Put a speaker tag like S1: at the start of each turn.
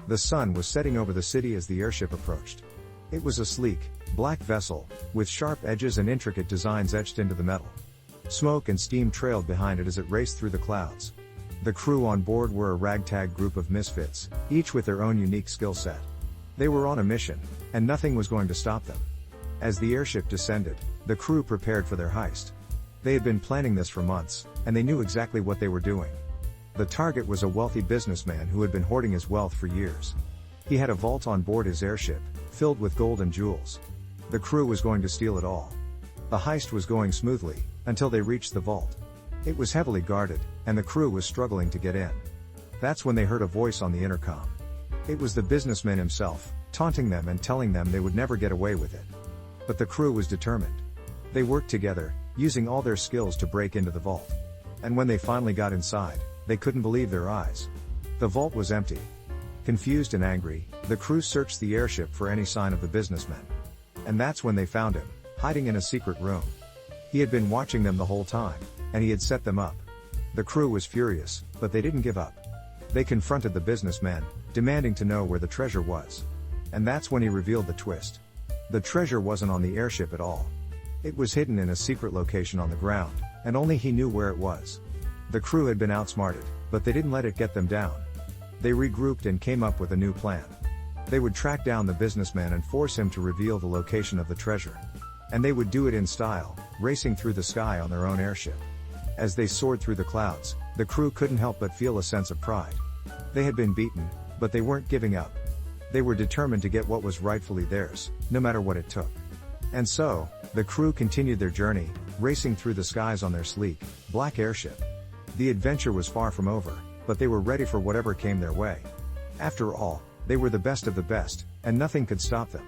S1: The sun was setting over the city as the airship approached. It was a sleek, black vessel, with sharp edges and intricate designs etched into the metal. Smoke and steam trailed behind it as it raced through the clouds. The crew on board were a ragtag group of misfits, each with their own unique skill set. They were on a mission, and nothing was going to stop them. As the airship descended, the crew prepared for their heist. They had been planning this for months, and they knew exactly what they were doing. The target was a wealthy businessman who had been hoarding his wealth for years. He had a vault on board his airship, filled with gold and jewels. The crew was going to steal it all. The heist was going smoothly, until they reached the vault. It was heavily guarded, and the crew was struggling to get in. That's when they heard a voice on the intercom. It was the businessman himself, taunting them and telling them they would never get away with it. But the crew was determined. They worked together, using all their skills to break into the vault. And when they finally got inside, they couldn't believe their eyes. The vault was empty. Confused and angry, the crew searched the airship for any sign of the businessman. And that's when they found him, hiding in a secret room. He had been watching them the whole time, and he had set them up. The crew was furious, but they didn't give up. They confronted the businessman, demanding to know where the treasure was. And that's when he revealed the twist. The treasure wasn't on the airship at all. It was hidden in a secret location on the ground, and only he knew where it was. The crew had been outsmarted, but they didn't let it get them down. They regrouped and came up with a new plan. They would track down the businessman and force him to reveal the location of the treasure. And they would do it in style, racing through the sky on their own airship. As they soared through the clouds, the crew couldn't help but feel a sense of pride. They had been beaten, but they weren't giving up. They were determined to get what was rightfully theirs, no matter what it took. And so, the crew continued their journey, racing through the skies on their sleek, black airship. The adventure was far from over, but they were ready for whatever came their way. After all, they were the best of the best, and nothing could stop them.